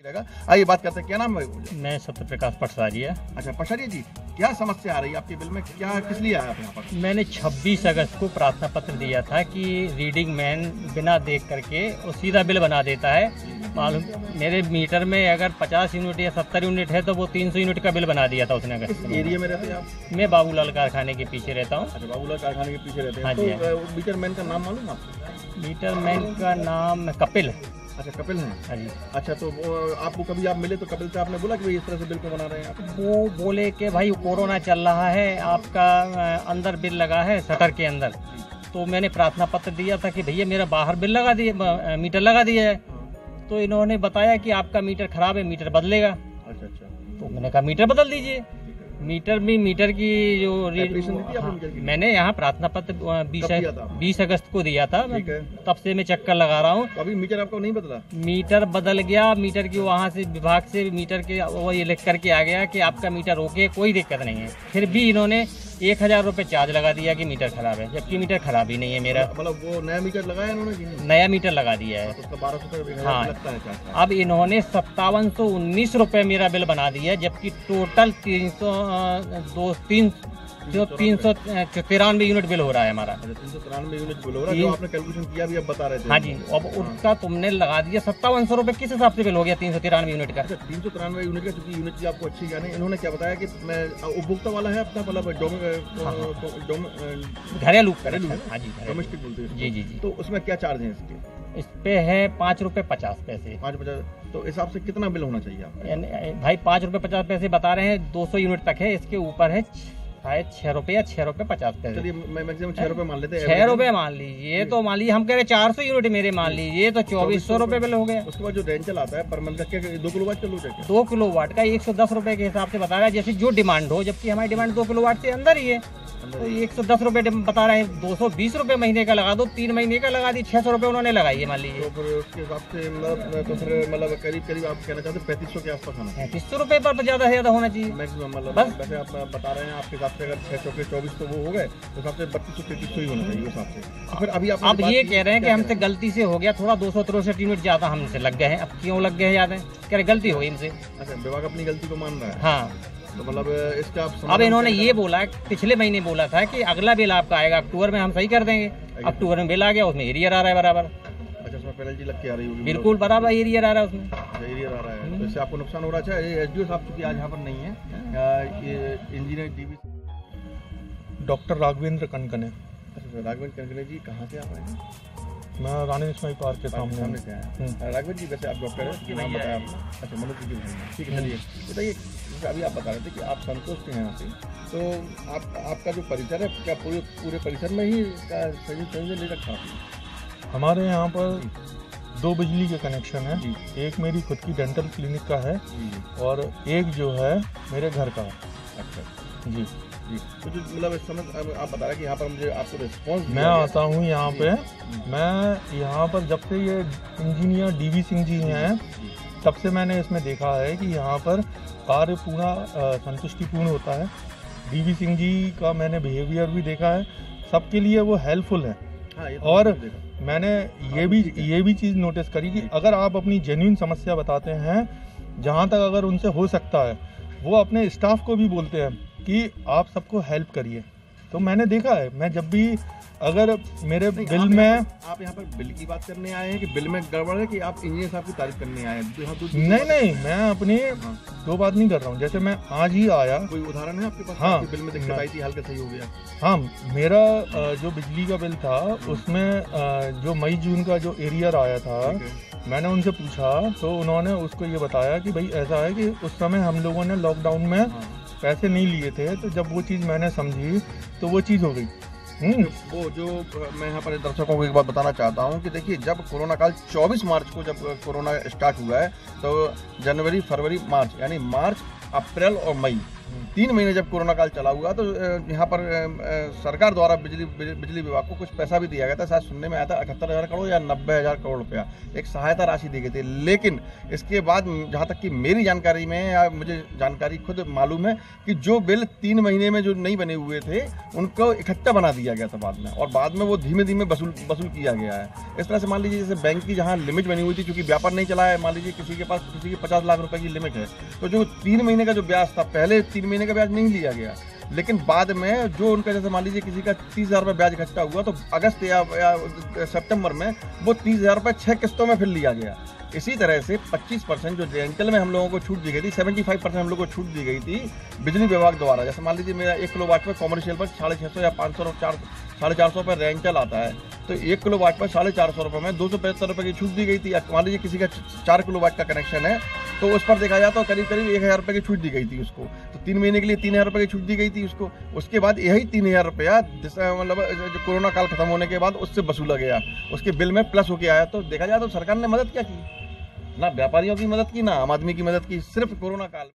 आइए बात करते हैं, क्या नाम है? मैं सत्य प्रकाश पटसारिया। अच्छा पटसारिया जी, क्या समस्या आ रही है आपके बिल में? क्या किस लिए आया आप यहाँ पर? मैंने 26 अगस्त को प्रार्थना पत्र दिया था कि रीडिंग मैन बिना देख करके वो सीधा बिल बना देता है। मालूम मेरे मीटर में अगर 50 यूनिट या 70 यूनिट है तो वो 300 यूनिट का बिल बना दिया था उसने अगस्त किस में। एरिया में रहते हैं आप? मैं बाबूलाल कारखाने के पीछे रहता हूँ। अच्छा, बाबूलाल कारखाने के पीछे रहते हैं। हाँ जी, तो मीटर मैन का नाम मालूम आपको? मीटर मैन का नाम कपिल है। अच्छा, कपिल हैं। हाँ जी। अच्छा, तो वो आपको कभी आप मिले तो कपिल से आपने बोला कि भाई इस तरह से बिल को बना रहे हैं आप? वो बोले कि भाई कोरोना चल रहा है, आपका अंदर बिल लगा है शटर के अंदर। तो मैंने प्रार्थना पत्र दिया था कि भैया मेरा बाहर बिल लगा दिए, मीटर लगा दिया है। तो इन्होंने बताया कि आपका मीटर खराब है, मीटर बदलेगा। अच्छा अच्छा। तो मैंने कहा मीटर बदल दीजिए। मीटर की जो एप्लीकेशन दी थी आपने मीटर की? मैंने यहाँ प्रार्थना पत्र कब दिया था? 20 अगस्त को दिया था। ठीक है। तब से मैं चक्कर लगा रहा हूँ। अभी मीटर आपका नहीं बदला? मीटर बदल गया। मीटर की वहाँ से विभाग से मीटर के वो ये लिख करके आ गया कि आपका मीटर ओके, कोई दिक्कत नहीं है। फिर भी इन्होंने 1000 रुपये चार्ज लगा दिया कि मीटर खराब है, जबकि मीटर खराब ही नहीं है मेरा। मतलब वो नया मीटर लगाया इन्होंने कि नहीं? नया मीटर लगा दिया है। तो उसका 1200 रुपये हाँ। लगता है चार्ज। अब इन्होंने 5719 रुपये मेरा बिल बना दिया, जबकि टोटल 393 यूनिट बिल हो रहा है हमारा। अच्छा, 393 यूनिट बिल हो रहा है, जो आपने कैलकुलेशन किया भी अब बता रहे थे। हाँ जी। अब उसका तुमने लगा दिया 5700 रुपये। किस हिसाब से बिल हो गया 393 यूनिट का? अच्छा, 393 यूनिट का, चूंकि यूनिट की आपको अच्छी जाने, इन्होंने क्या बताया कि मैं उपभोक्ता वाला है अपना, मतलब घरेलू। घरेलू है? हाँ जी, डोमेस्टिक बोलते हैं जी जी जी। तो उसमें क्या चार्ज है इसके? इस पे है 5 रुपये 50 पैसे। 550। तो हिसाब से कितना बिल होना चाहिए आपका? भाई 5 रुपये 50 पैसे बता रहे हैं, 200 यूनिट तक है। इसके ऊपर है शायद 6 रुपये या 6 रुपये 50 पैसे। चलिए मैं मैक्सिमम 6 रुपये मान लेते हैं। 6 रुपये मान लीजिए। तो मान लीजिए हम कह रहे 400 यूनिट मेरे मान लीजिए, तो 2400 रुपये बिल हो गया। उसके बाद जो रेंचल आता है पर मंथ का, क्या 2 किलोवाट का लोड है क्या? 2 किलोवाट का 110 रुपये के हिसाब से बता रहा है, जैसे जो डिमांड हो, जबकि हमारी डिमांड 2 किलोवाट से अंदर ही है। तो 110 रुपये बता रहे हैं। 220 रुपये महीने का लगा दो, 3 महीने का लगा दी, 600 रुपये उन्होंने लगाई है मान लीजिए। तो फिर उसके हिसाब से मतलब तो फिर मतलब करीब करीब आप कहना चाहते हैं 3500 के आसपास आना चाहिए? 3500 रुपये पर ज़्यादा से ज़्यादा होना चाहिए मैक्सिमम, मतलब बस। वैसे आप बता रहे हैं आपके हिसाब से अगर 6 चौके 24 तो वो हो गए, तो हिसाब से 3200-3300 ही होना चाहिए उस हिसाब से। तो फिर अभी आप ये कह रहे हैं कि हमसे गलती से हो गया, थोड़ा 263 यूनिट ज़्यादा हमसे लग गए हैं। अब क्यों लग गए हैं ज़्यादा? कह रहे गलती हो गई हमसे। अच्छा, विभाग अपनी गलती को मान रहा है। हाँ। तो मतलब इसका आप अब इन्होंने ये बोला, पिछले महीने बोला था कि अगला बिल आपका आएगा अक्टूबर में, हम सही कर देंगे। अक्टूबर में बिल आ गया, उसमें एरियर आ रहा है बराबर। अच्छा, उसमें पेनल्टी लग के आ रही होगी? बिल्कुल बराबर एरियर आ रहा है उसमें। अच्छा, एरियर आ रहा है, तो इससे आपको नुकसान हो रहा है। अच्छा, एसडीओ साहब चूंकि आज यहाँ पर नहीं है, engineer DV doctor Raghavendra Kanakne. अच्छा, राघवेंद्र कनकने जी कहाँ से आप आए हैं? मैं रानी लक्ष्मी पार्क के सामने से आए हैं। राघवेंद्र जी, वैसे आप डॉक्टर हैं, नाम बताया आपने? अच्छा, मनोज जी की भाई हैं। ठीक है, चलिए बताइए, जैसे अभी आप बता रहे थे कि आप संतुष्ट हैं यहाँ से, तो आपका जो परिसर है, क्या पूरे परिसर में ही संयोजन नहीं रखा आपने? हमारे यहाँ पर 2 बिजली के कनेक्शन है। एक मेरी खुद की डेंटल क्लिनिक का है और एक जो है मेरे घर का है। अच्छा जी जी। तो जो मतलब इस समय आप बता रहे हैं कि यहाँ पर मुझे आपको रिस्पॉन्स, मैं आता हूँ यहाँ पे। मैं यहाँ पर जब से ये इंजीनियर डीवी सिंह जी हैं, तब से मैंने इसमें देखा है कि यहाँ पर कार्य पूरा संतुष्टिपूर्ण होता है। डीवी सिंह जी का मैंने बिहेवियर भी देखा है, सबके लिए वो हेल्पफुल है। हाँ, और मैंने ये भी चीज़ नोटिस करी कि अगर आप अपनी जेन्युइन समस्या बताते हैं, जहाँ तक अगर उनसे हो सकता है, वो अपने स्टाफ को भी बोलते हैं कि आप सबको हेल्प करिए। तो मैंने देखा है, मैं जब भी अगर मेरे बिल में, आप यहाँ पर बिल की बात करने आए हैं कि बिल में गड़बड़ है, कि आप इंजीनियर साहब की तारीफ करने आए हैं? नहीं, मैं अपनी 2 बात नहीं कर रहा हूँ। जैसे मैं आज ही आया, कोई उदाहरण है आपके पास? हाँ, बिल में दिक्कत आई थी, हल्का सही हो गया? हाँ, मेरा जो बिजली का बिल था उसमें जो मई जून का जो एरियर आया था, मैंने उनसे पूछा तो उन्होंने उसको ये बताया कि भाई ऐसा है कि उस समय हम लोगों ने लॉकडाउन में पैसे नहीं लिए थे। तो जब वो चीज़ मैंने समझी तो वो चीज़ हो गई। वो जो मैं यहाँ पर दर्शकों को एक बात बताना चाहता हूँ कि देखिए, जब कोरोना काल 24 मार्च को जब कोरोना स्टार्ट हुआ है, तो जनवरी, फरवरी, मार्च, यानी मार्च, अप्रैल और मई 3 महीने जब कोरोना काल चला हुआ तो यहाँ पर सरकार द्वारा बिजली विभाग को कुछ पैसा भी दिया गया था, शायद सुनने में आया था 78,000 करोड़ या 90,000 करोड़ रुपया एक सहायता राशि दी गई थी। लेकिन इसके बाद जहाँ तक कि मेरी जानकारी में या मुझे जानकारी खुद मालूम है कि जो बिल 3 महीने में जो नहीं बने हुए थे उनको इकट्ठा बना दिया गया था बाद में, और बाद में वो धीमे धीमे वसूल किया गया है। इस तरह से मान लीजिए जैसे बैंक की जहाँ लिमिट बनी हुई थी, चूंकि व्यापार नहीं चला है, मान लीजिए किसी के पास 50 लाख रुपए की लिमिट है, तो जो 3 महीने का जो ब्याज था, पहले 3 महीने का ब्याज नहीं लिया गया, लेकिन बाद में जो उनका जैसे मान लीजिए किसी का 30,000 रुपये ब्याज इकट्ठा हुआ तो अगस्त या सितंबर में वो 30,000 रुपये 6 किस्तों में फिर लिया गया। इसी तरह से 25% जो रेंटल में हम लोगों को छूट दी गई थी, 75% हम लोगों को छूट दी गई थी बिजली विभाग द्वारा। जैसे मान लीजिए मेरा 1 किलोवाट पर कॉमर्शियल पर 650 या 500 और 450 रुपये रेंटल आता है, तो 1 किलोवाट पर 450 रुपये में 275 रुपये की छूट दी गई थी। मान लीजिए किसी का 4 किलोवाट का कनेक्शन है तो उस पर देखा जाए तो करीब 1,000 रुपये की छूट दी गई थी उसको, तो 3 महीने के लिए 3,000 रुपये की छूट दी गई थी उसको। उसके बाद यही 3,000 रुपया मतलब जो कोरोना काल खत्म होने के बाद उससे वसूला गया, उसके बिल में प्लस होके आया। तो देखा जाए तो सरकार ने मदद क्या की, ना व्यापारियों की मदद की, ना आम आदमी की मदद की, सिर्फ कोरोना काल।